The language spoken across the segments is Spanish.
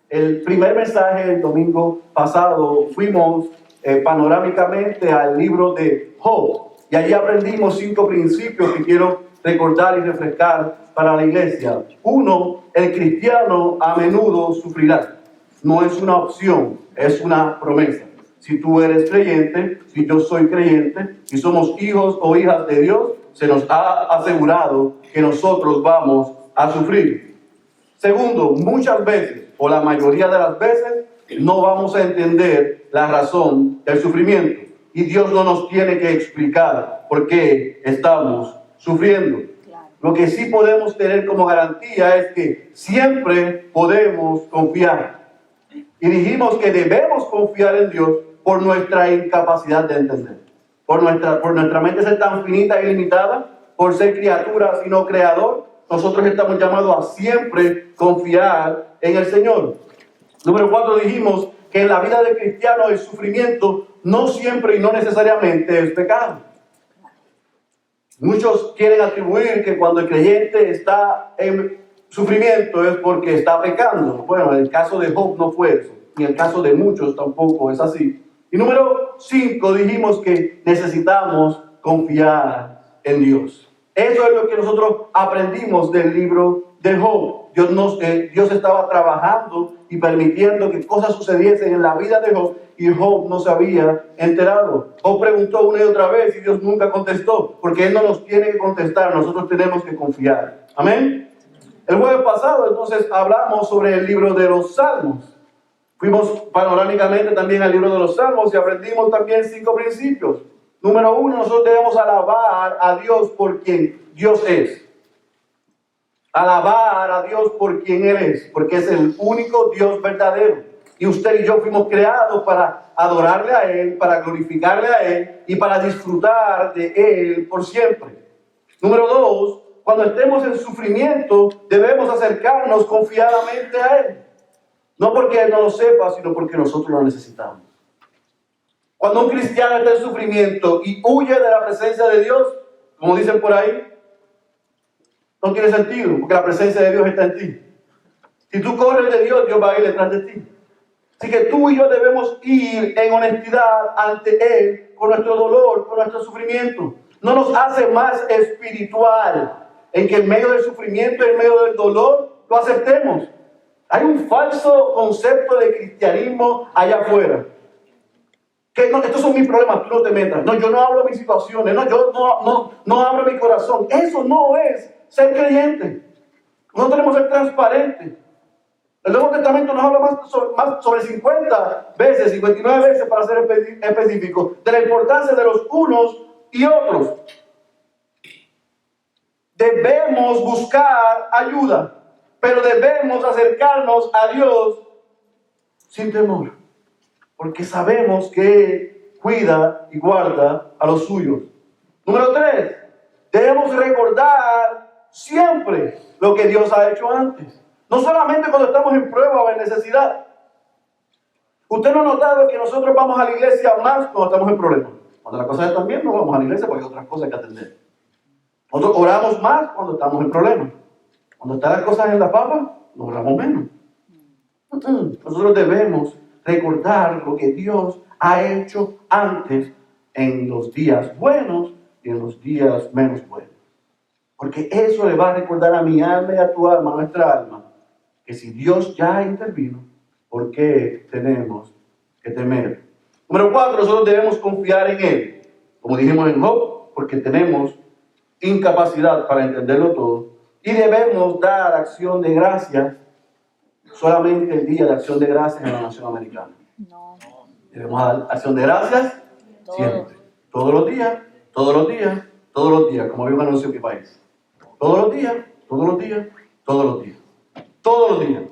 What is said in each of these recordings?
El primer mensaje el domingo pasado fuimos panorámicamente al libro de Job y allí aprendimos 5 principios que quiero recordar y refrescar para la iglesia. 1, el cristiano a menudo sufrirá. No es una opción, es una promesa. Si tú eres creyente, si yo soy creyente, si somos hijos o hijas de Dios, se nos ha asegurado que nosotros vamos a sufrir. Segundo, muchas veces, o la mayoría de las veces, no vamos a entender la razón del sufrimiento. Y Dios no nos tiene que explicar por qué estamos sufriendo. Lo que sí podemos tener como garantía es que siempre podemos confiar. Y dijimos que debemos confiar en Dios por nuestra incapacidad de entender. Por nuestra mente ser tan finita y limitada, por ser criaturas y no creador, nosotros estamos llamados a siempre confiar en el Señor. Número 4, dijimos que en la vida del cristiano el sufrimiento no siempre y no necesariamente es pecado. Muchos quieren atribuir que cuando el creyente está en sufrimiento es porque está pecando. Bueno, en el caso de Job no fue eso, y en el caso de muchos tampoco es así. Y número 5, dijimos que necesitamos confiar en Dios. Eso es lo que nosotros aprendimos del libro de Job. Dios estaba trabajando y permitiendo que cosas sucediesen en la vida de Job y Job no se había enterado. Job preguntó una y otra vez y Dios nunca contestó, porque Él no nos tiene que contestar, nosotros tenemos que confiar. Amén. El jueves pasado entonces hablamos sobre el libro de los Salmos. Fuimos panorámicamente también al libro de los Salmos y aprendimos también 5 principios. Número 1, nosotros debemos alabar a Dios por quien Dios es. Alabar a Dios por quien Él es, porque es el único Dios verdadero. Y usted y yo fuimos creados para adorarle a Él, para glorificarle a Él y para disfrutar de Él por siempre. Número 2, cuando estemos en sufrimiento, debemos acercarnos confiadamente a Él. No porque Él no lo sepa, sino porque nosotros lo necesitamos. Cuando un cristiano está en sufrimiento y huye de la presencia de Dios, como dicen por ahí, no tiene sentido, porque la presencia de Dios está en ti. Si tú corres de Dios, Dios va a ir detrás de ti. Así que tú y yo debemos ir en honestidad ante Él con nuestro dolor, con nuestro sufrimiento. No nos hace más espiritual en que en medio del sufrimiento, en medio del dolor, lo aceptemos. Hay un falso concepto de cristianismo allá afuera. Que no, estos son mis problemas, tú no te metas. No, yo no hablo de mis situaciones. No, yo no abro mi corazón. Eso no es ser creyente. No tenemos que ser transparentes. El Nuevo Testamento nos habla más sobre 50 veces, 59 veces para ser específico, de la importancia de los unos y otros. Debemos buscar ayuda, pero debemos acercarnos a Dios sin temor, porque sabemos que Él cuida y guarda a los suyos. Número 3, debemos recordar siempre lo que Dios ha hecho antes. No solamente cuando estamos en prueba o en necesidad. Usted no ha notado que nosotros vamos a la iglesia más cuando estamos en problemas. Cuando las cosas están bien, no vamos a la iglesia porque hay otras cosas que atender. Nosotros oramos más cuando estamos en problemas. Cuando están las cosas en la papa, nos oramos menos. Nosotros debemos recordar lo que Dios ha hecho antes en los días buenos y en los días menos buenos. Porque eso le va a recordar a mi alma y a tu alma, a nuestra alma, que si Dios ya intervino, ¿por qué tenemos que temer? Número 4, nosotros debemos confiar en Él. Como dijimos en Job, porque tenemos incapacidad para entenderlo todo. Y debemos dar acción de gracias solamente el día de acción de gracias en la nación americana. No. Debemos dar acción de gracias siempre. Todos los días, todos los días, todos los días, como había un anuncio en mi país. Todos los días, todos los días, todos los días. Todos los días.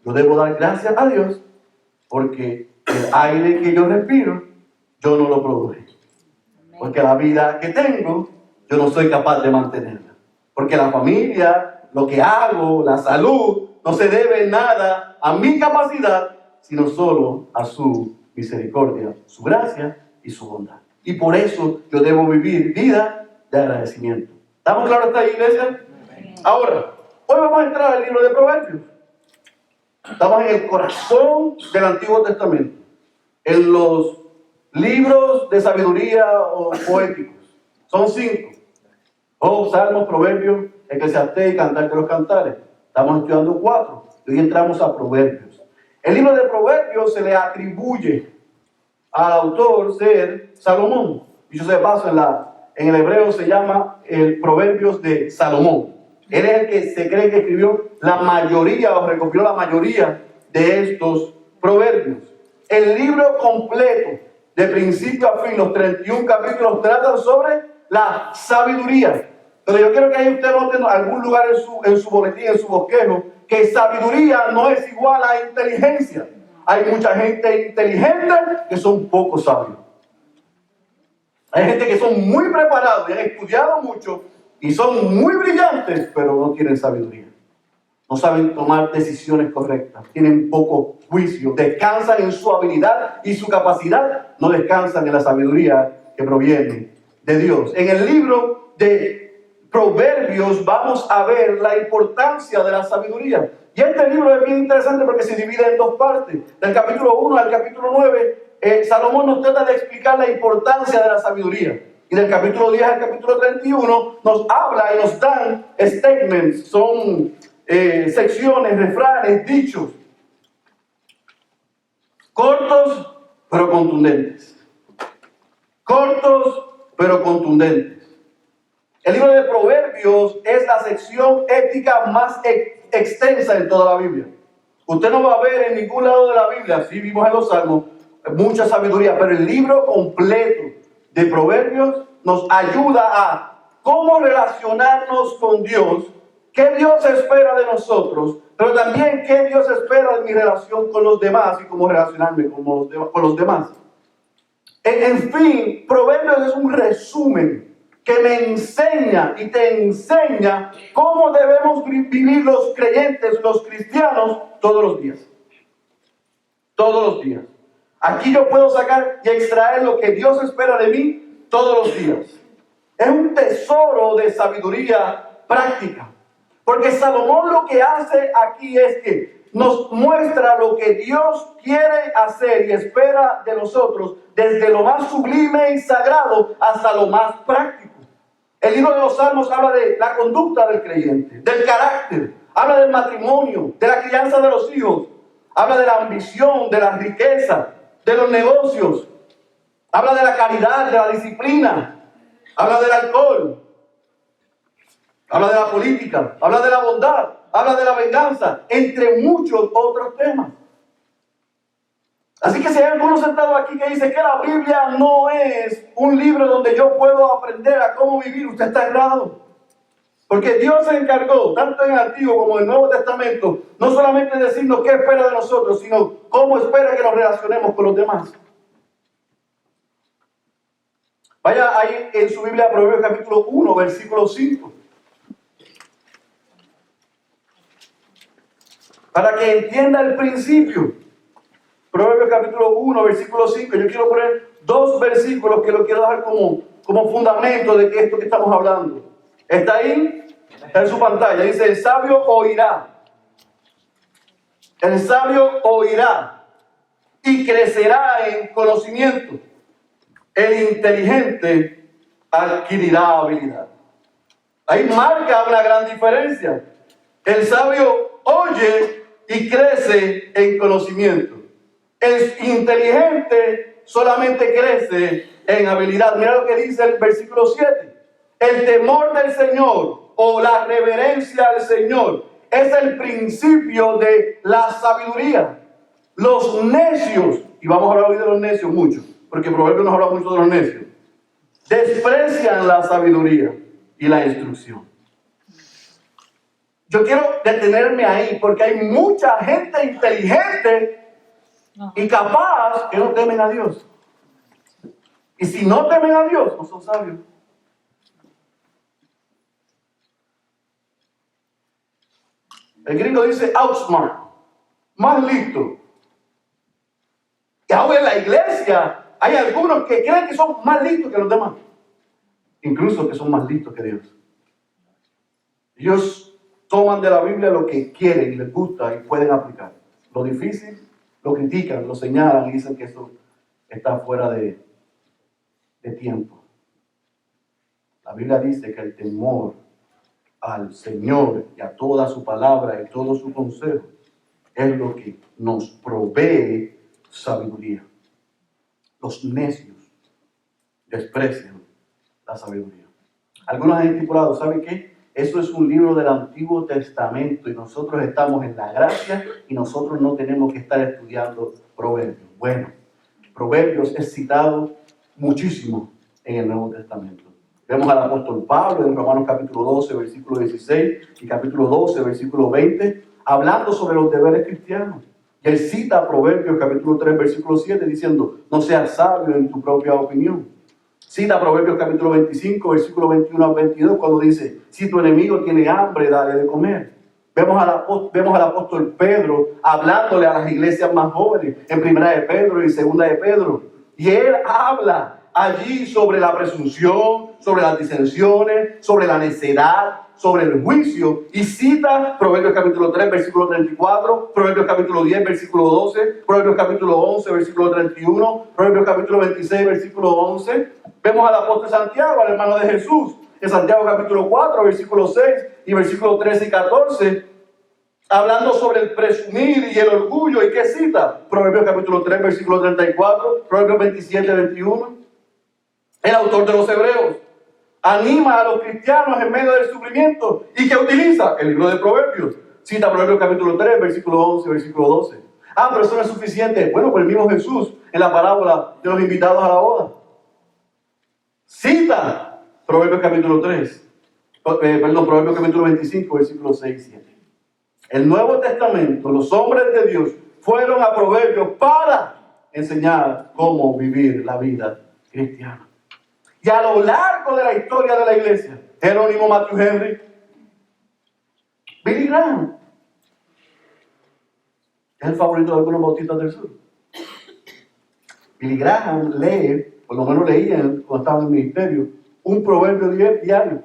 Yo debo dar gracias a Dios porque el aire que yo respiro, yo no lo produje. Porque la vida que tengo, yo no soy capaz de mantenerla. Porque la familia, lo que hago, la salud, no se debe nada a mi capacidad, sino solo a su misericordia, su gracia y su bondad. Y por eso yo debo vivir vida de agradecimiento. ¿Estamos claros hasta ahí, iglesia? Ahora, hoy vamos a entrar al libro de Proverbios. Estamos en el corazón del Antiguo Testamento, en los libros de sabiduría o poéticos. Son 5. Job, Salmos, Proverbios, Eclesiastés y Cantar de los Cantares. Estamos estudiando 4. Y hoy entramos a Proverbios. El libro de Proverbios se le atribuye al autor ser Salomón. Dicho sea de paso, en el hebreo se llama el Proverbios de Salomón. Él es el que se cree que escribió la mayoría o recopiló la mayoría de estos proverbios. El libro completo, de principio a fin, los 31 capítulos, tratan sobre la sabiduría. Pero yo quiero que ahí usted note en algún lugar en su boletín, en su bosquejo, que sabiduría no es igual a inteligencia. Hay mucha gente inteligente que son poco sabios. Hay gente que son muy preparados y han estudiado mucho y son muy brillantes, pero no tienen sabiduría. No saben tomar decisiones correctas. Tienen poco juicio. Descansan en su habilidad y su capacidad. No descansan en la sabiduría que proviene de Dios. En el libro de Proverbios vamos a ver la importancia de la sabiduría. Y este libro es bien interesante porque se divide en 2 partes. Del capítulo 1 al capítulo 9, Salomón nos trata de explicar la importancia de la sabiduría. Y del capítulo 10 al capítulo 31 nos habla y nos dan statements, son secciones, refranes, dichos, cortos pero contundentes. Cortos pero contundentes. El libro de Proverbios es la sección ética más extensa en toda la Biblia. Usted no va a ver en ningún lado de la Biblia, sí vimos en los Salmos, mucha sabiduría, pero el libro completo de Proverbios nos ayuda a cómo relacionarnos con Dios, qué Dios espera de nosotros, pero también qué Dios espera de mi relación con los demás y cómo relacionarme con los demás. En fin, Proverbios es un resumen que me enseña y te enseña cómo debemos vivir los creyentes, los cristianos, todos los días. Todos los días. Aquí yo puedo sacar y extraer lo que Dios espera de mí todos los días. Es un tesoro de sabiduría práctica. Porque Salomón lo que hace aquí es que nos muestra lo que Dios quiere hacer y espera de nosotros, desde lo más sublime y sagrado hasta lo más práctico. El libro de los Salmos habla de la conducta del creyente, del carácter, habla del matrimonio, de la crianza de los hijos, habla de la ambición, de la riqueza, de los negocios, habla de la caridad, de la disciplina, habla del alcohol, habla de la política, habla de la bondad, habla de la venganza, entre muchos otros temas. Así que si hay alguno sentado aquí que dice que la Biblia no es un libro donde yo puedo aprender a cómo vivir, usted está errado. Porque Dios se encargó, tanto en el Antiguo como en el Nuevo Testamento, no solamente decirnos qué espera de nosotros, sino cómo espera que nos relacionemos con los demás. Vaya ahí en su Biblia, Proverbios capítulo 1, versículo 5. Para que entienda el principio. Proverbios capítulo 1, versículo 5. Yo quiero poner 2 versículos que lo quiero dejar como fundamento de que esto que estamos hablando. ¿Está ahí? Está en su pantalla. Dice, el sabio oirá. El sabio oirá y crecerá en conocimiento. El inteligente adquirirá habilidad. Ahí marca una gran diferencia. El sabio oye y crece en conocimiento. El inteligente solamente crece en habilidad. Mira lo que dice el versículo 7. El temor del Señor o la reverencia al Señor es el principio de la sabiduría. Los necios, y vamos a hablar hoy de los necios mucho, porque Proverbios nos habla mucho de los necios, desprecian la sabiduría y la instrucción. Yo quiero detenerme ahí porque hay mucha gente inteligente y capaz que no temen a Dios. Y si no temen a Dios, no son sabios. El gringo dice outsmart, más listo. Y ahora en la iglesia hay algunos que creen que son más listos que los demás. Incluso que son más listos que Dios. Ellos toman de la Biblia lo que quieren y les gusta y pueden aplicar. lo difícil, lo critican, lo señalan y dicen que eso está fuera de tiempo. La Biblia dice que el temor al Señor y a toda su palabra y todo su consejo es lo que nos provee sabiduría. Los necios desprecian la sabiduría. Algunos han estipulado, ¿sabe qué? Eso es un libro del Antiguo Testamento y nosotros estamos en la gracia y nosotros no tenemos que estar estudiando Proverbios. Bueno, Proverbios es citado muchísimo en el Nuevo Testamento. Vemos al apóstol Pablo en Romanos capítulo 12, versículo 16 y capítulo 12, versículo 20, hablando sobre los deberes cristianos. Y él cita Proverbios capítulo 3, versículo 7, diciendo, no seas sabio en tu propia opinión. Cita Proverbios capítulo 25, versículo 21 al 22, cuando dice, si tu enemigo tiene hambre, dale de comer. Vemos al apóstol Pedro hablándole a las iglesias más jóvenes, en Primera de Pedro y Segunda de Pedro. Y él habla allí sobre la presunción, sobre las disensiones, sobre la necedad, sobre el juicio, y cita Proverbios capítulo 3, versículo 34, Proverbios capítulo 10, versículo 12, Proverbios capítulo 11, versículo 31, Proverbios capítulo 26, versículo 11. Vemos al apóstol Santiago, al hermano de Jesús, en Santiago capítulo 4, versículo 6 y versículo 13 y 14, hablando sobre el presumir y el orgullo. ¿Y qué cita? Proverbios capítulo 3, versículo 34, Proverbios 27, 21. El autor de los Hebreos anima a los cristianos en medio del sufrimiento. ¿Y qué utiliza? El libro de Proverbios. Cita Proverbios capítulo 3, versículo 11, versículo 12. Pero eso no es suficiente. Bueno, pues el mismo Jesús en la parábola de los invitados a la boda cita Proverbios capítulo 3, Proverbios capítulo 25, versículos 6 y 7. El Nuevo Testamento, los hombres de Dios fueron a Proverbios para enseñar cómo vivir la vida cristiana. Y a lo largo de la historia de la iglesia, Jerónimo Matthew Henry, Billy Graham, es el favorito de algunos bautistas del sur. Billy Graham lee, por lo menos leía cuando estaba en el ministerio, un proverbio diario.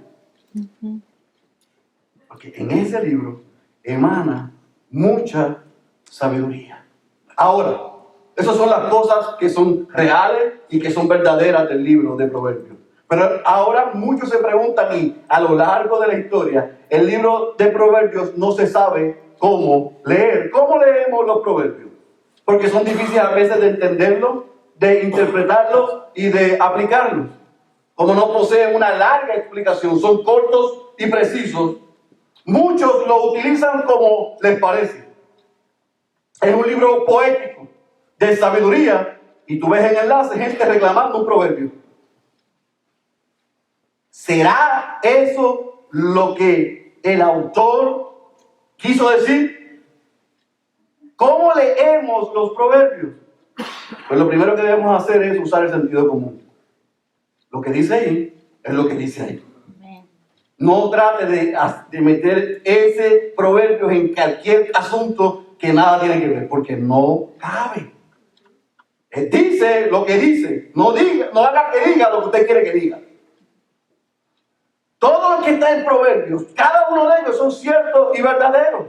Porque en ese libro emana mucha sabiduría. Ahora, esas son las cosas que son reales y que son verdaderas del libro de Proverbios. Pero ahora muchos se preguntan, y a lo largo de la historia, el libro de Proverbios no se sabe cómo leer. ¿Cómo leemos los proverbios? Porque son difíciles a veces de entenderlos, de interpretarlos y de aplicarlos. Como no poseen una larga explicación, son cortos y precisos, muchos lo utilizan como les parece. Es un libro poético, de sabiduría, y tú ves en enlace gente reclamando un proverbio. ¿Será eso lo que el autor quiso decir? ¿Cómo leemos los proverbios? Pues lo primero que debemos hacer es usar el sentido común. Lo que dice ahí es lo que dice ahí. No trate de meter ese proverbio en cualquier asunto que nada tiene que ver, porque no cabe. Dice lo que dice, no haga que diga lo que usted quiere que diga. Todo lo que está en Proverbios, cada uno de ellos son ciertos y verdaderos.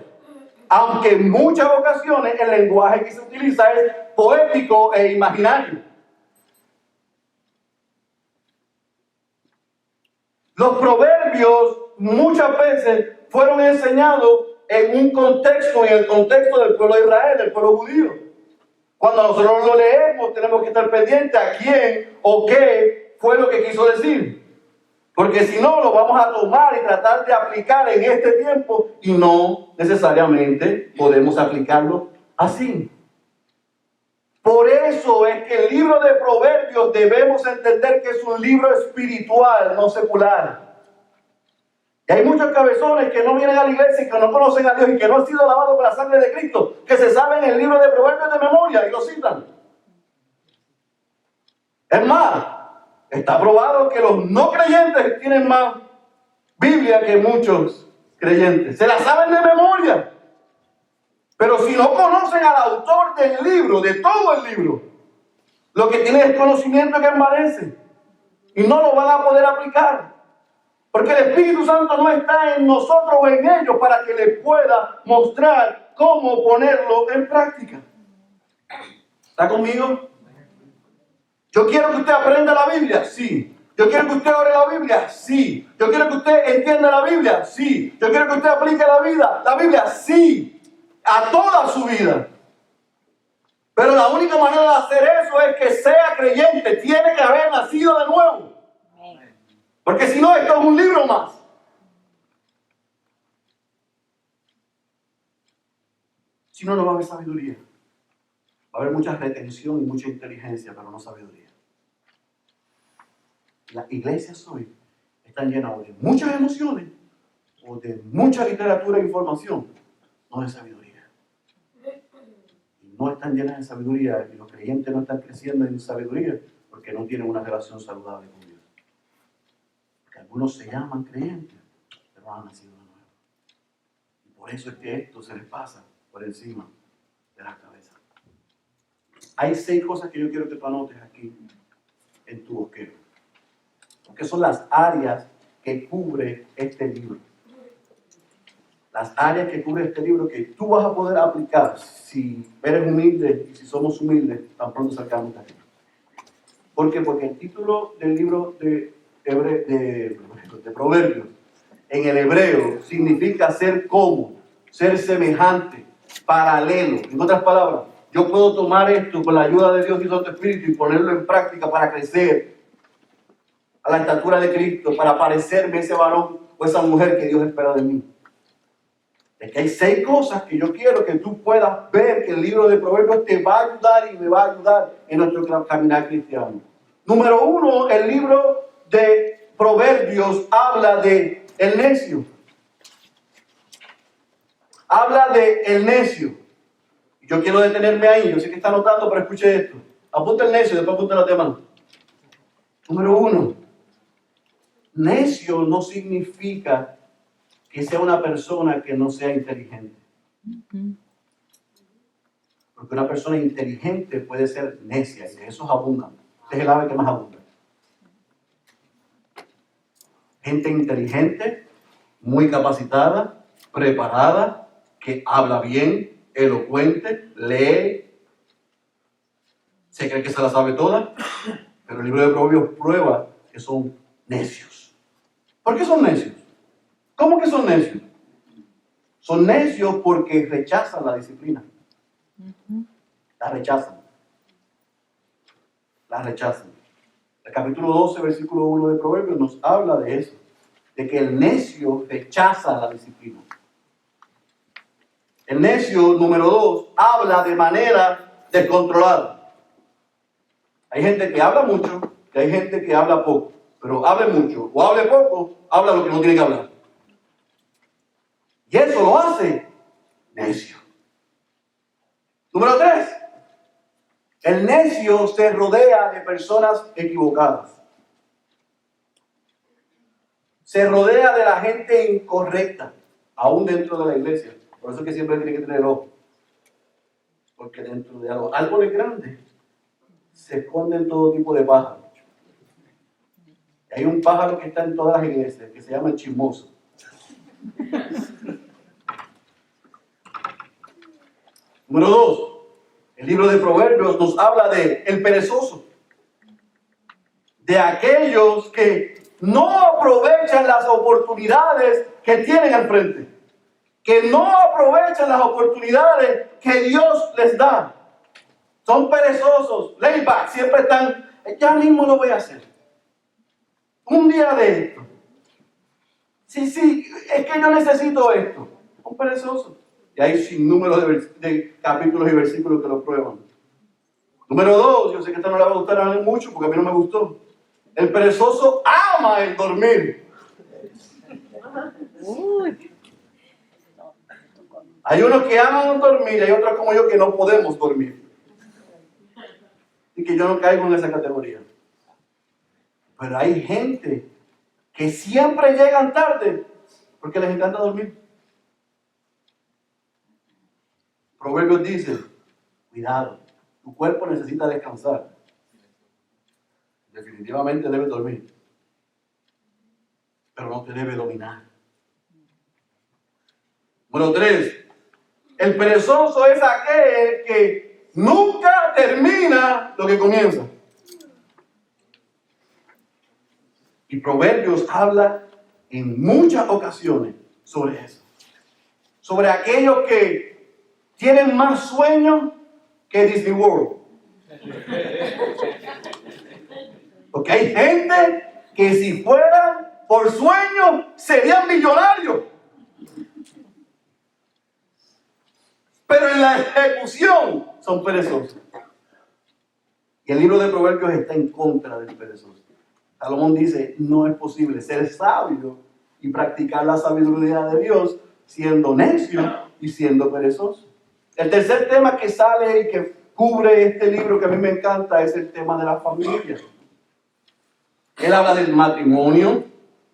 Aunque en muchas ocasiones el lenguaje que se utiliza es poético e imaginario. Los proverbios muchas veces fueron enseñados en un contexto, en el contexto del pueblo de Israel, del pueblo judío. Cuando nosotros lo leemos, tenemos que estar pendientes a quién o qué fue lo que quiso decir. Porque si no, lo vamos a tomar y tratar de aplicar en este tiempo y no necesariamente podemos aplicarlo así. Por eso es que el libro de Proverbios debemos entender que es un libro espiritual, no secular. Y hay muchos cabezones que no vienen a la iglesia y que no conocen a Dios y que no han sido lavados con la sangre de Cristo, que se saben el libro de Proverbios de memoria y lo citan. Es más, está probado que los no creyentes tienen más Biblia que muchos creyentes. Se la saben de memoria. Pero si no conocen al autor del libro, de todo el libro, lo que tienen es conocimiento que envanece. Y no lo van a poder aplicar. Porque el Espíritu Santo no está en nosotros o en ellos para que les pueda mostrar cómo ponerlo en práctica. ¿Está conmigo? Yo quiero que usted aprenda la Biblia, sí. Yo quiero que usted ore la Biblia, sí. Yo quiero que usted entienda la Biblia, sí. Yo quiero que usted aplique la Biblia, sí. A toda su vida. Pero la única manera de hacer eso es que sea creyente. Tiene que haber nacido de nuevo. Porque si no, esto es un libro más. Si no, no va a haber sabiduría. Va a haber mucha retención y mucha inteligencia, pero no sabiduría. Las iglesias hoy están llenas de muchas emociones o de mucha literatura e información, no de sabiduría. Y no están llenas de sabiduría y los creyentes no están creciendo en sabiduría porque no tienen una relación saludable con Dios. Porque algunos se llaman creyentes, pero no han nacido de nuevo. Y por eso es que esto se les pasa por encima de la cabeza. Hay 6 cosas que yo quiero que tú anotes aquí en tu bosquejo. Que son las áreas que cubre este libro. Las áreas que cubre este libro que tú vas a poder aplicar si eres humilde y si somos humildes, tan pronto sacamos de aquí. ¿Por qué? Porque el título del libro de Proverbios en el hebreo significa ser como, ser semejante, paralelo. En otras palabras, yo puedo tomar esto con la ayuda de Dios y Santo Espíritu y ponerlo en práctica para crecer a la estatura de Cristo, para parecerme ese varón o esa mujer que Dios espera de mí. Es que hay 6 cosas que yo quiero que tú puedas ver que el libro de Proverbios te va a ayudar y me va a ayudar en nuestro caminar cristiano. Número 1, el libro de Proverbios habla de el necio. Habla de el necio. Yo quiero detenerme ahí, yo sé que está anotando, pero escuche esto. Apunta el necio, después apunta los demás. Número 1. Necio no significa que sea una persona que no sea inteligente. Porque una persona inteligente puede ser necia, y de esos abundan. Este es el ave que más abunda. Gente inteligente, muy capacitada, preparada, que habla bien, elocuente, lee, se cree que se la sabe toda, pero el libro de Proverbios prueba que son necios. ¿Por qué son necios? ¿Cómo que son necios? Son necios porque rechazan la disciplina. La rechazan. La rechazan. El capítulo 12, versículo 1 de Proverbios nos habla de eso. De que el necio rechaza la disciplina. El necio, número 2, habla de manera descontrolada. Hay gente que habla mucho y hay gente que habla poco. Pero hable mucho o hable poco, habla lo que no tiene que hablar. Y eso lo hace necio. Número 3. El necio se rodea de personas equivocadas. Se rodea de la gente incorrecta, aún dentro de la iglesia. Por eso es que siempre tiene que tener ojo. Porque dentro de los árboles grandes se esconden todo tipo de pájaros. Y hay un pájaro que está en todas las iglesias, que se llama el chismoso. Número 2. El libro de Proverbios nos habla de el perezoso. De aquellos que no aprovechan las oportunidades que tienen al frente. Que no aprovechan las oportunidades que Dios les da. Son perezosos, laid back, siempre están, ya mismo lo voy a hacer. Un día de esto. Sí, es que yo necesito esto. Son perezosos. Y hay sin número de capítulos y versículos que lo prueban. Número 2, yo sé que esta no le va a gustar a mí mucho porque a mí no me gustó. El perezoso ama el dormir. Hay unos que aman dormir y hay otros como yo que no podemos dormir. Y que yo no caigo en esa categoría. Pero hay gente que siempre llegan tarde porque les encanta dormir. Proverbios dice, cuidado, tu cuerpo necesita descansar. Definitivamente debes dormir. Pero no te debe dominar. Número 3. El perezoso es aquel que nunca termina lo que comienza. Y Proverbios habla en muchas ocasiones sobre eso. Sobre aquellos que tienen más sueños que Disney World. Porque hay gente que si fueran por sueños serían millonarios. Pero en la ejecución son perezosos. Y el libro de Proverbios está en contra del perezoso. Salomón dice, no es posible ser sabio y practicar la sabiduría de Dios siendo necio y siendo perezoso. El tercer tema que sale y que cubre este libro que a mí me encanta es el tema de la familia. Él habla del matrimonio.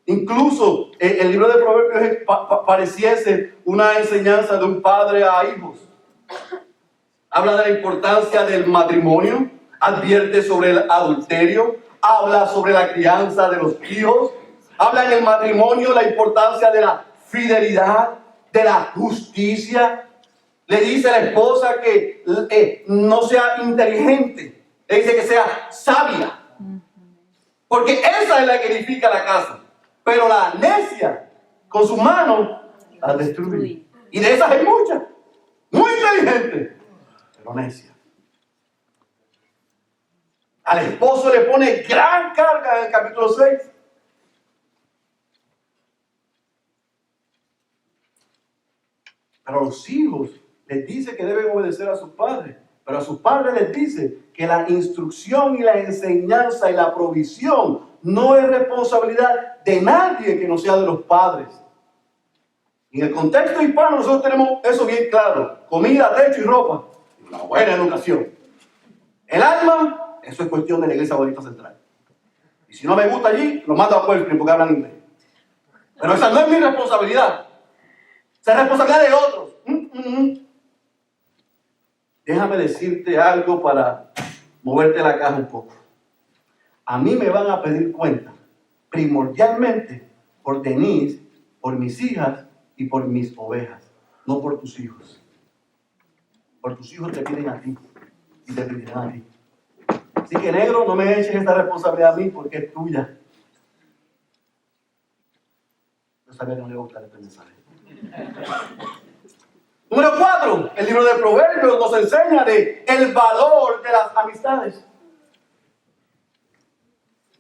Incluso el libro de Proverbios pareciese una enseñanza de un padre a hijos. Habla de la importancia del matrimonio, advierte sobre el adulterio, habla sobre la crianza de los hijos, habla en el matrimonio la importancia de la fidelidad, de la justicia. Le dice a la esposa que no sea inteligente, le dice que sea sabia, porque esa es la que edifica la casa. Pero la necia, con su mano, la destruye. Y de esas hay muchas. Muy inteligentes, pero necia. Al esposo le pone gran carga en el capítulo 6. Pero a los hijos les dice que deben obedecer a sus padres. Pero a sus padres les dice que la instrucción y la enseñanza y la provisión no es responsabilidad de nadie que no sea de los padres. En el contexto hispano nosotros tenemos eso bien claro. Comida, techo y ropa. Una buena educación. El alma, eso es cuestión de la Iglesia Bautista Central. Y si no me gusta allí, lo mando a Puerto porque hablan inglés. Pero esa no es mi responsabilidad. Esa es responsabilidad de otros. Déjame decirte algo para moverte la caja un poco. A mí me van a pedir cuenta, primordialmente, por Denise, por mis hijas y por mis ovejas, no por tus hijos. Por tus hijos te piden a ti y te pedirán a ti. Así que, negro, no me eches esta responsabilidad a mí porque es tuya. Yo sabía que no le iba a gustar este mensaje. Número 4, el libro de Proverbios nos enseña de el valor de las amistades.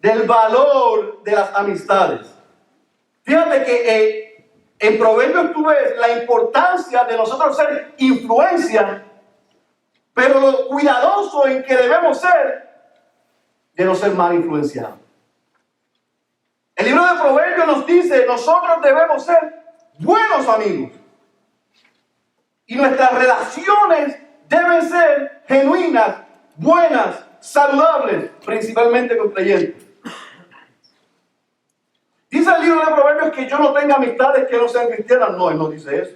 Del valor de las amistades. Fíjate que en Proverbios tú ves la importancia de nosotros ser influencia, pero lo cuidadoso en que debemos ser de no ser mal influenciados. El libro de Proverbios nos dice, nosotros debemos ser buenos amigos. Y nuestras relaciones deben ser genuinas, buenas, saludables, principalmente con creyentes. Dice el libro de Proverbios que yo no tenga amistades que no sean cristianas. No, él no dice eso.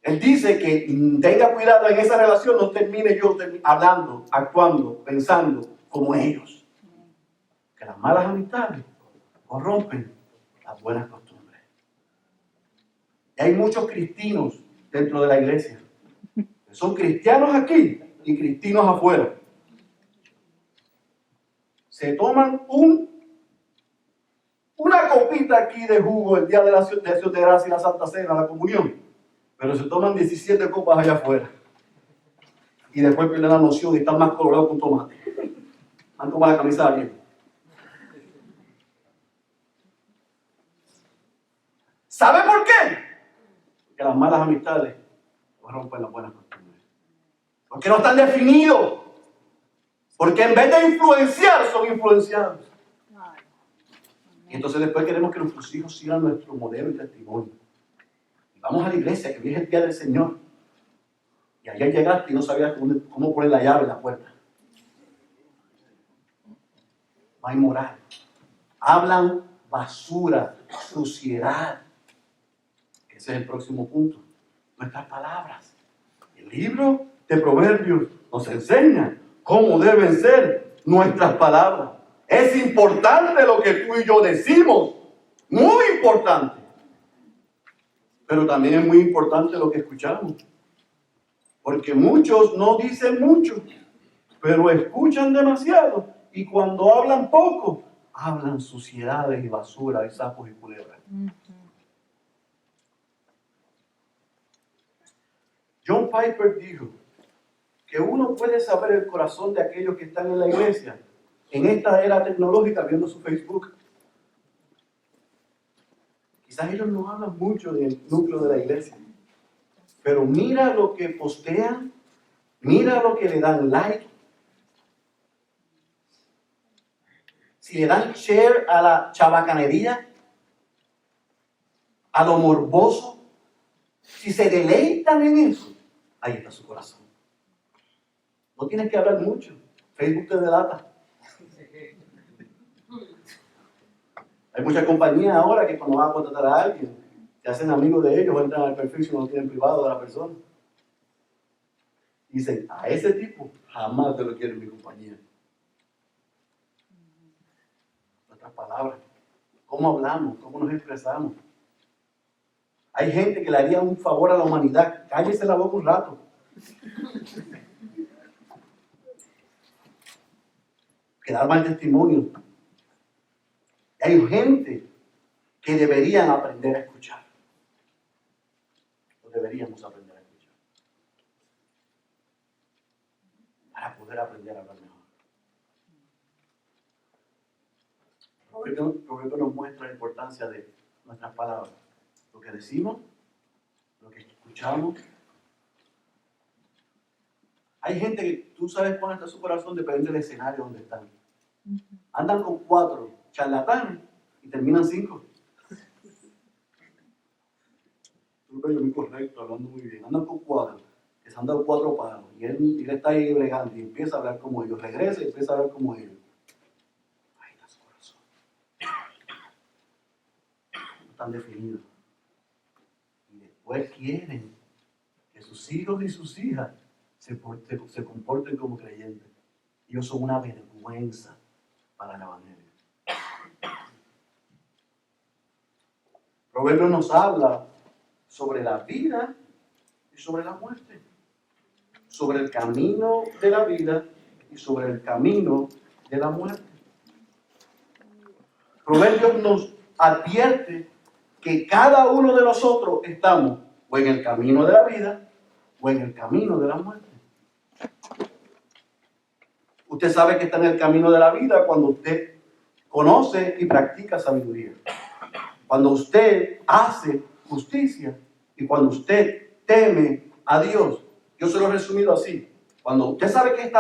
Él dice que tenga cuidado en esa relación, no termine yo hablando, actuando, pensando como ellos. Que las malas amistades corrompen las buenas costumbres. Y hay muchos cristianos dentro de la iglesia. Son cristianos aquí y cristianos afuera. Se toman una copita aquí de jugo el día de la acción de gracia y la Santa Cena, la comunión. Pero se toman 17 copas allá afuera. Y después pierden la noción y están más colorados que un tomate. Han tomado la camisa de alguien. ¿Sabe por qué? Porque las malas amistades rompen las buenas costumbres. Porque no están definidos. Porque en vez de influenciar, son influenciados. Y entonces después queremos que nuestros hijos sigan nuestro modelo y testimonio. Y vamos a la iglesia, que hoy es el día del Señor. Y ayer llegaste y no sabías cómo poner la llave en la puerta. No hay moral. Hablan basura, suciedad. Ese es el próximo punto. Nuestras palabras. El libro de Proverbios nos enseña cómo deben ser nuestras palabras. Es importante lo que tú y yo decimos. Muy importante. Pero también es muy importante lo que escuchamos. Porque muchos no dicen mucho, pero escuchan demasiado. Y cuando hablan poco, hablan suciedades y basura, y sapos y culebras. John Piper dijo que uno puede saber el corazón de aquellos que están en la iglesia en esta era tecnológica viendo su Facebook. Quizás ellos no hablan mucho del núcleo de la iglesia, pero mira lo que postean, mira lo que le dan like. Si le dan share a la chabacanería, a lo morboso, si se deleitan en eso, ahí está su corazón. No tienes que hablar mucho. Facebook te delata. Hay muchas compañías ahora que cuando van a contratar a alguien, se hacen amigos de ellos, entran al perfil si no lo tienen privado de la persona. Y dicen, a ese tipo jamás te lo quiero en mi compañía. Nuestras palabras, cómo hablamos, cómo nos expresamos. Hay gente que le haría un favor a la humanidad. Cállese la boca un rato. Que dar mal testimonio. Hay gente que deberían aprender a escuchar. O deberíamos aprender a escuchar. Para poder aprender a hablar mejor. Proverbio nos muestra la importancia de nuestras palabras. Lo que decimos, lo que escuchamos. Hay gente que tú sabes cuál está su corazón, depende del escenario donde están. Andan con 4 charlatanes y terminan 5. Yo muy correcto, hablando muy bien. Andan con 4, que se han dado 4 palos. Y él está ahí bregando y empieza a hablar como ellos. Regresa y empieza a hablar como ellos. Ahí está su corazón. No están definidos. Y después quieren que sus hijos y sus hijas se comporten como creyentes. Ellos son una vergüenza para el evangelio. Proverbios nos habla sobre la vida y sobre la muerte, sobre el camino de la vida y sobre el camino de la muerte. Proverbios nos advierte que cada uno de nosotros estamos o en el camino de la vida o en el camino de la muerte. Usted sabe que está en el camino de la vida cuando usted conoce y practica sabiduría. Cuando usted hace justicia y cuando usted teme a Dios. Yo se lo he resumido así. Cuando usted sabe que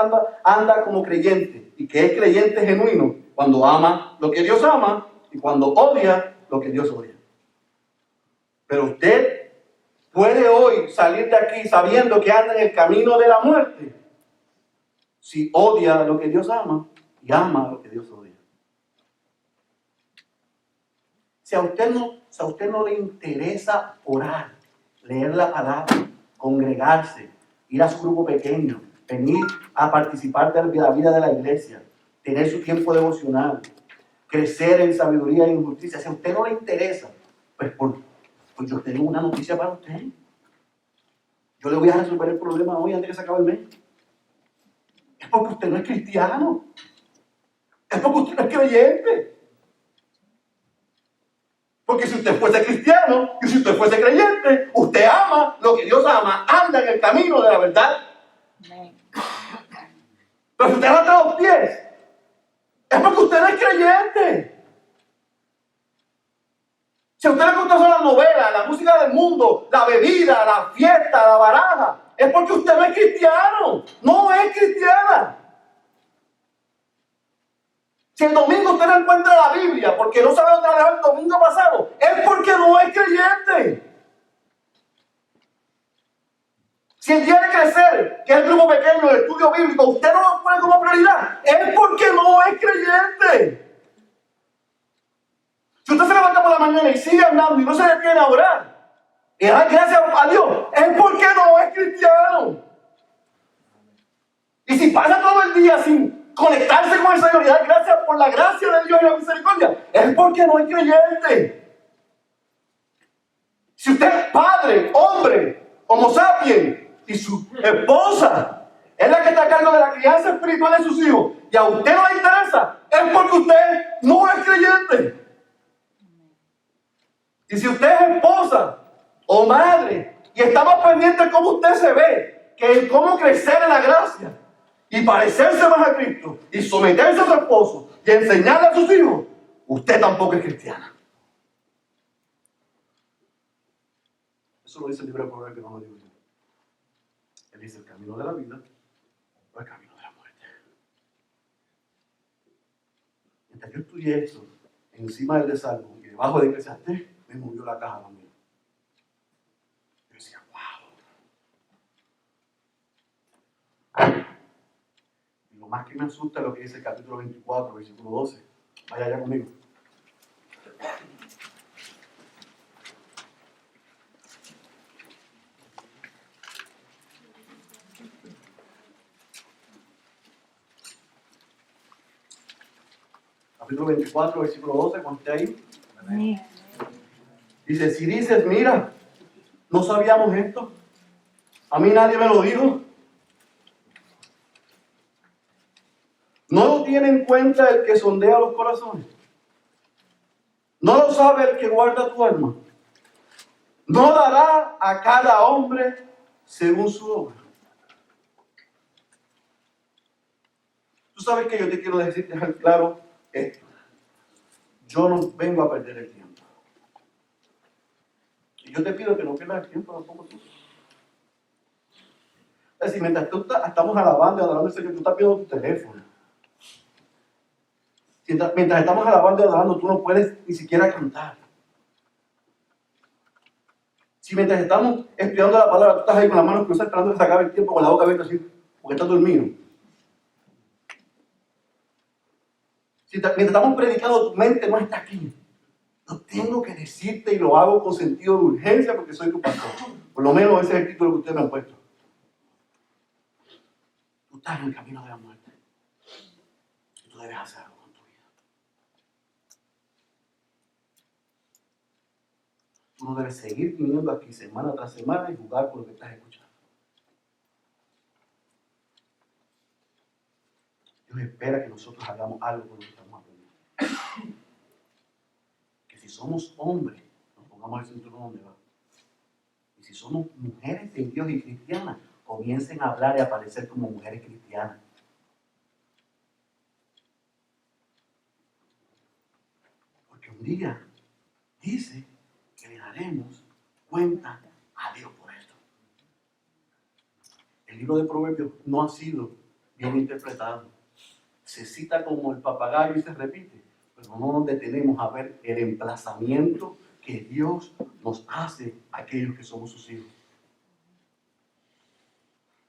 anda como creyente y que es creyente genuino, cuando ama lo que Dios ama y cuando odia lo que Dios odia. Pero usted puede hoy salir de aquí sabiendo que anda en el camino de la muerte si odia lo que Dios ama y ama lo que Dios odia. Si a usted no le interesa orar, leer la palabra, congregarse, ir a su grupo pequeño, venir a participar de la vida de la iglesia, tener su tiempo devocional, crecer en sabiduría y en justicia, si a usted no le interesa, pues yo tengo una noticia para usted. Yo le voy a resolver el problema hoy antes de que se acabe el mes. Es porque usted no es cristiano. Es porque usted no es creyente. Porque si usted fuese cristiano y si usted fuese creyente, usted ama lo que Dios ama, anda en el camino de la verdad. Pero si usted levanta los pies, es porque usted no es creyente. Si a usted le gusta la novela, la música del mundo, la bebida, la fiesta, la baraja, es porque usted no es cristiano, no es cristiana. Si el domingo usted no encuentra la Biblia porque no sabe dónde la dejó el domingo pasado, es porque no es creyente. Si el día de crecer, que es el grupo pequeño del estudio bíblico, usted no lo pone como prioridad, es porque no es creyente. Si usted se levanta por la mañana y sigue andando y no se detiene a orar y a dar gracias a Dios, es porque no es cristiano. Y si pasa todo el día sin conectarse con el Señor y dar gracias por la gracia de Dios y la misericordia, es porque no es creyente. Si usted es padre, hombre, homo sapiens, y su esposa es la que está a cargo de la crianza espiritual de sus hijos, y a usted no le interesa, es porque usted no es creyente. Y si usted es esposa o madre y está más pendiente de cómo usted se ve que en cómo crecer en la gracia y parecerse más a Cristo y someterse a su esposo y enseñarle a sus hijos, usted tampoco es cristiana. Eso lo dice el libro de Proverbios, que no lo digo yo. Él dice: el camino de la vida o el camino de la muerte. Mientras yo estudié esto encima del Salmo y debajo de Eclesiastés, me movió la caja también. Yo decía: wow. Y lo más que me asusta es lo que dice el capítulo 24, versículo 12. Vaya allá conmigo. Capítulo 24, versículo 12, ¿cuánto está ahí? Amén. Dice: si dices, mira, no sabíamos esto, a mí nadie me lo dijo. ¿No lo tiene en cuenta el que sondea los corazones? ¿No lo sabe el que guarda tu alma? ¿No dará a cada hombre según su obra? Tú sabes que yo te quiero dejar claro esto. Yo no vengo a perder el tiempo. Y yo te pido que no pierdas el tiempo tampoco tú. Es decir, mientras estamos alabando y adorando al Señor, tú estás viendo tu teléfono. Mientras estamos alabando y adorando, tú no puedes ni siquiera cantar. Si mientras estamos estudiando la palabra, tú estás ahí con las manos cruzadas tratando de sacar el tiempo con la boca abierta así, porque estás dormido. Mientras estamos predicando, tu mente no está aquí. No tengo que decirte, y lo hago con sentido de urgencia porque soy tu pastor. Por lo menos ese es el título que ustedes me han puesto. Tú estás en el camino de la muerte. Y tú debes hacer algo con tu vida. Tú no debes seguir viniendo aquí semana tras semana y jugar por lo que estás escuchando. Dios espera que nosotros hagamos algo con lo que estamos aprendiendo. Que si somos hombres, nos pongamos el cinturón donde va. Y si somos mujeres de Dios y cristianas, comiencen a hablar y a aparecer como mujeres cristianas. Porque un día dice que le daremos cuenta a Dios por esto. El libro de Proverbios no ha sido bien interpretado. Se cita como el papagayo y se repite, pero no nos detenemos a ver el emplazamiento que Dios nos hace a aquellos que somos sus hijos.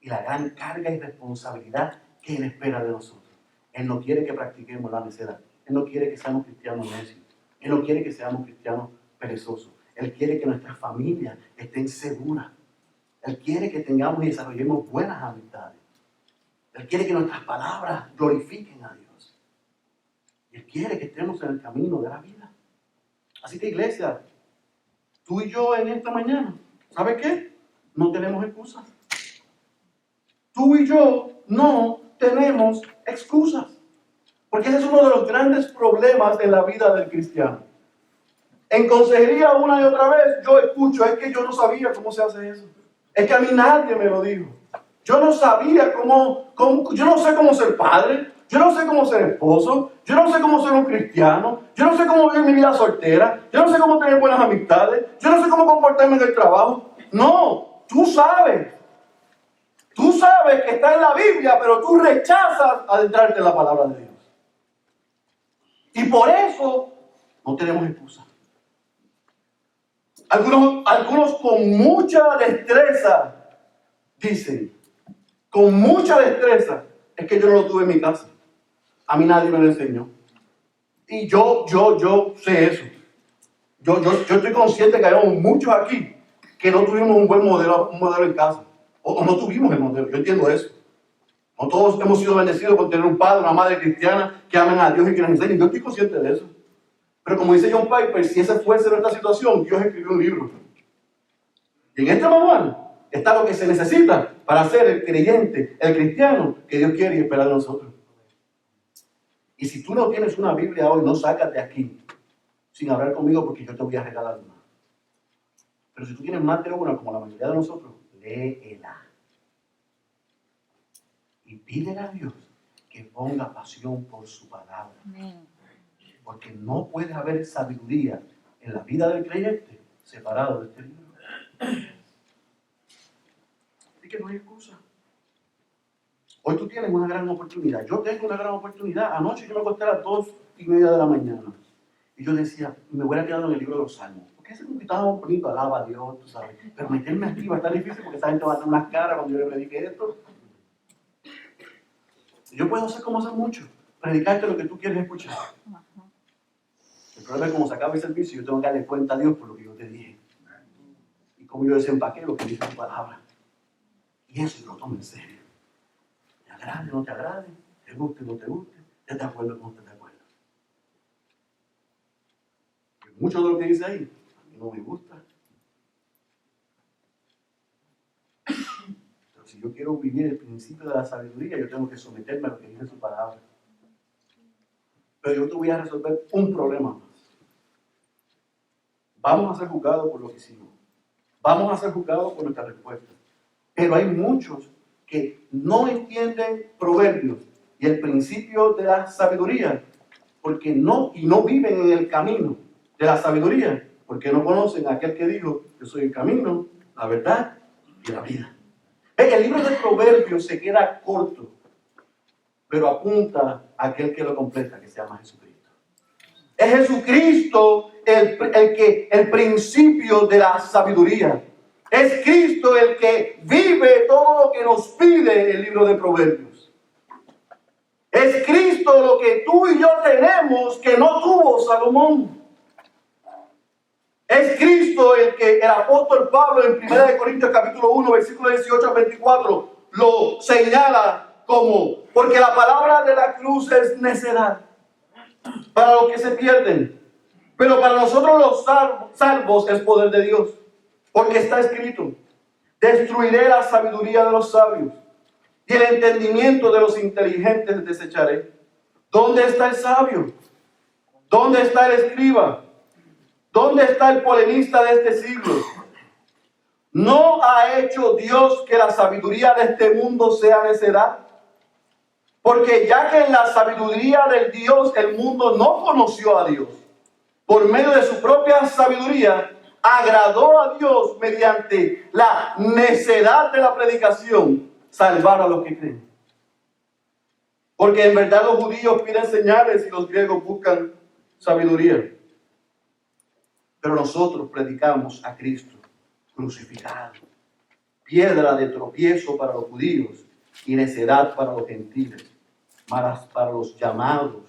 Y la gran carga y responsabilidad que Él espera de nosotros. Él no quiere que practiquemos la necedad. Él no quiere que seamos cristianos necios. Él no quiere que seamos cristianos perezosos. Él quiere que nuestras familias estén seguras. Él quiere que tengamos y desarrollemos buenas amistades. Él quiere que nuestras palabras glorifiquen a Dios. Él quiere que estemos en el camino de la vida. Así que, iglesia, tú y yo en esta mañana, ¿sabes qué? No tenemos excusas. Tú y yo no tenemos excusas. Porque ese es uno de los grandes problemas en la vida del cristiano. En consejería una y otra vez yo escucho: es que yo no sabía cómo se hace eso. Es que a mí nadie me lo dijo. Yo no sabía yo no sé cómo ser padre, yo no sé cómo ser esposo, yo no sé cómo ser un cristiano, yo no sé cómo vivir mi vida soltera, yo no sé cómo tener buenas amistades, yo no sé cómo comportarme en el trabajo. No, tú sabes. Tú sabes que está en la Biblia, pero tú rechazas adentrarte en la palabra de Dios. Y por eso no tenemos excusa. Algunos con mucha destreza dicen, con mucha destreza, es que yo no lo tuve en mi casa. A mí nadie me lo enseñó. Y yo sé eso. Yo estoy consciente que hay muchos aquí que no tuvimos un buen modelo en casa. O no tuvimos el modelo. Yo entiendo eso. No todos hemos sido bendecidos con tener un padre, una madre cristiana que amen a Dios y que nos enseñen. Yo estoy consciente de eso. Pero como dice John Piper, si esa fuese nuestra situación, Dios escribió un libro. Y en este manual está lo que se necesita para ser el creyente, el cristiano que Dios quiere y espera de nosotros. Y si tú no tienes una Biblia hoy, no sacas de aquí sin hablar conmigo porque yo te voy a regalar una. Pero si tú tienes más de una, como la mayoría de nosotros, léela. Y pídele a Dios que ponga pasión por su palabra. Porque no puede haber sabiduría en la vida del creyente separado de este libro. Así que no hay excusa. Hoy tú tienes una gran oportunidad. Yo tengo una gran oportunidad. Anoche yo me acosté a las 2:30 de la mañana. Y yo decía, me hubiera quedado en el libro de los Salmos. Porque ese que estaba bonito, alaba a Dios, tú sabes. Pero meterme aquí va a estar difícil porque esa gente va a tener unas caras cuando yo le predique esto. Yo puedo hacer como hacer mucho. Predicarte lo que tú quieres escuchar. El problema es como se acaba el servicio, yo tengo que darle cuenta a Dios por lo que yo te dije. Y como yo desempaqué lo que dice tu palabra. Y eso yo lo tomo en serio. Te agrade o no te agrade, te guste o no te guste, ya te acuerdo o no te acuerdo. Mucho de lo que dice ahí, a mí no me gusta. Pero si yo quiero vivir el principio de la sabiduría, yo tengo que someterme a lo que dice su palabra. Pero yo te voy a resolver un problema más. Vamos a ser juzgados por lo que hicimos. Vamos a ser juzgados por nuestra respuesta. Pero hay muchos que no entienden Proverbios y el principio de la sabiduría porque no viven en el camino de la sabiduría porque no conocen a aquel que dijo: yo soy el camino, la verdad y la vida. El libro de Proverbios se queda corto, pero apunta a aquel que lo completa, que se llama Jesucristo. Es Jesucristo el principio de la sabiduría. Es Cristo el que vive todo lo que nos pide el libro de Proverbios. Es Cristo lo que tú y yo tenemos que no tuvo Salomón. Es Cristo el que el apóstol Pablo en 1 Corintios capítulo 1, versículo 18 a 24 lo señala como: porque la palabra de la cruz es necedad para los que se pierden, pero para nosotros los salvos es poder de Dios. Porque está escrito: destruiré la sabiduría de los sabios y el entendimiento de los inteligentes desecharé. ¿Dónde está el sabio? ¿Dónde está el escriba? ¿Dónde está el polemista de este siglo? ¿No ha hecho Dios que la sabiduría de este mundo sea necedad? Porque ya que en la sabiduría del Dios el mundo no conoció a Dios, por medio de su propia sabiduría agradó a Dios mediante la necedad de la predicación salvar a los que creen. Porque en verdad los judíos piden señales y los griegos buscan sabiduría. Pero nosotros predicamos a Cristo crucificado, piedra de tropiezo para los judíos y necedad para los gentiles, malas para los llamados,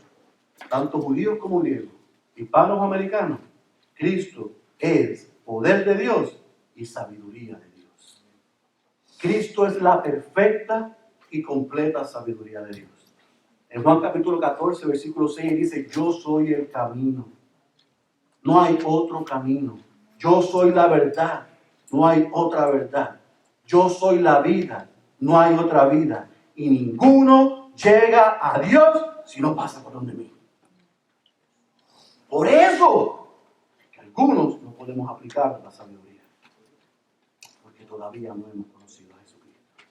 tanto judíos como griegos, hispanos o americanos. Cristo es poder de Dios y sabiduría de Dios. Cristo es la perfecta y completa sabiduría de Dios. En Juan capítulo 14, versículo 6 dice: yo soy el camino. No hay otro camino. Yo soy la verdad. No hay otra verdad. Yo soy la vida. No hay otra vida. Y ninguno llega a Dios si no pasa por donde mí. Por eso que algunos no podemos aplicar la sabiduría, porque todavía no hemos conocido a Jesucristo.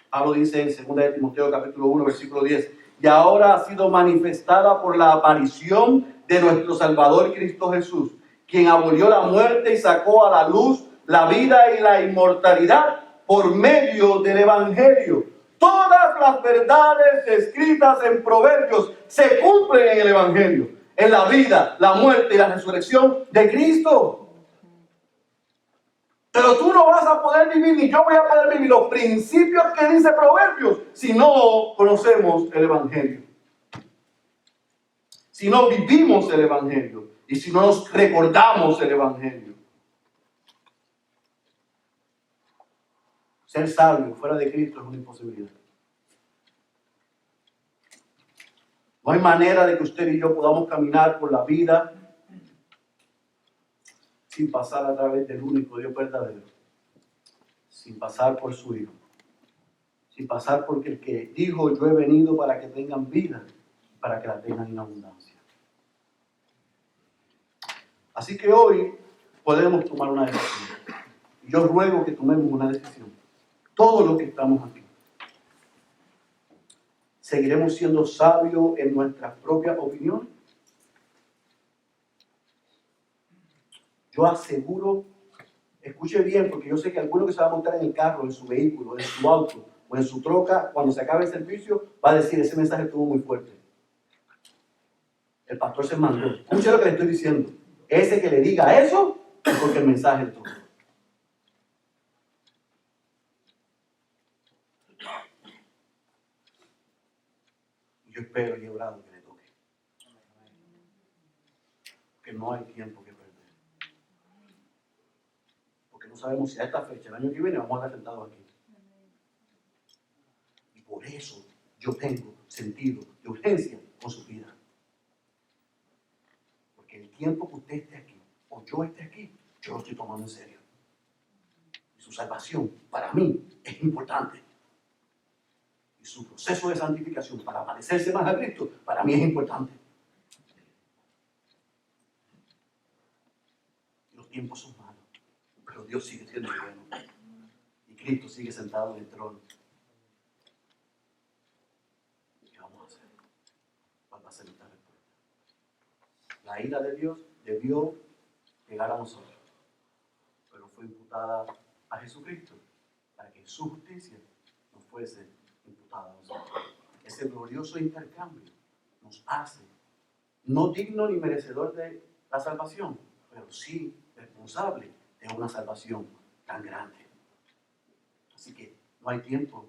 Pablo dice en 2 de Timoteo capítulo 1 versículo 10: y ahora ha sido manifestada por la aparición de nuestro Salvador Cristo Jesús, quien abolió la muerte y sacó a la luz la vida y la inmortalidad por medio del Evangelio. Todas las verdades escritas en Proverbios se cumplen en el Evangelio, en la vida, la muerte y la resurrección de Cristo. Pero tú no vas a poder vivir, ni yo voy a poder vivir los principios que dice Proverbios si no conocemos el Evangelio. Si no vivimos el Evangelio y si no nos recordamos el Evangelio. Ser sabio fuera de Cristo es una imposibilidad. No hay manera de que usted y yo podamos caminar por la vida sin pasar a través del único Dios verdadero sin pasar por su Hijo, sin pasar porque el que dijo, yo he venido para que tengan vida, para que la tengan en abundancia. Así que hoy podemos tomar una decisión. Yo ruego que tomemos una decisión. Todos los que estamos aquí. ¿Seguiremos siendo sabios en nuestras propias opiniones? Yo aseguro, escuche bien, porque yo sé que alguno que se va a montar en el carro, en su vehículo, en su auto o en su troca, cuando se acabe el servicio, va a decir, ese mensaje estuvo muy fuerte. El pastor se mandó. Escuche lo que le estoy diciendo. Ese que le diga eso es porque el mensaje es todo. Yo espero y he orado que le toque. Que no hay tiempo que perder. Porque no sabemos si a esta fecha, el año que viene, vamos a estar sentados aquí. Y por eso yo tengo sentido de urgencia con su vida. Porque el tiempo que usted esté aquí, o yo esté aquí, yo lo estoy tomando en serio. Y su salvación, para mí, es importante. Y su proceso de santificación para parecerse más a Cristo, para mí es importante. Los tiempos son malos, pero Dios sigue siendo bueno. Y Cristo sigue sentado en el trono. ¿Qué vamos a hacer? ¿Cuál va a ser nuestra respuesta? La ira de Dios debió llegar a nosotros, pero fue imputada a Jesucristo para que su justicia nos fuese imputada a nosotros. Ese glorioso intercambio nos hace no digno ni merecedor de la salvación, pero sí responsable de una salvación tan grande. Así que no hay tiempo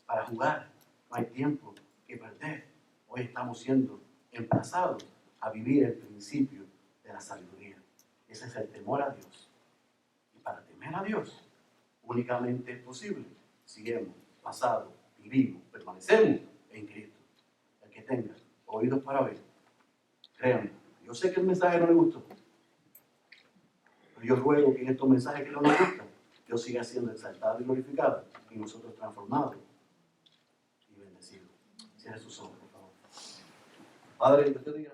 para jugar, no hay tiempo que perder. Hoy estamos siendo emplazados a vivir el principio de la sabiduría. Ese es el temor a Dios. Y para temer a Dios, únicamente es posible si hemos pasado, vivimos, permanecemos en Cristo. El que tenga oídos para oír, créanme, yo sé que el mensaje no le gustó, pero yo ruego que en estos mensajes que no nos gustan, Dios siga siendo exaltado y glorificado y nosotros transformados y bendecidos. Cierre sus ojos, por favor. Padre, yo te digo.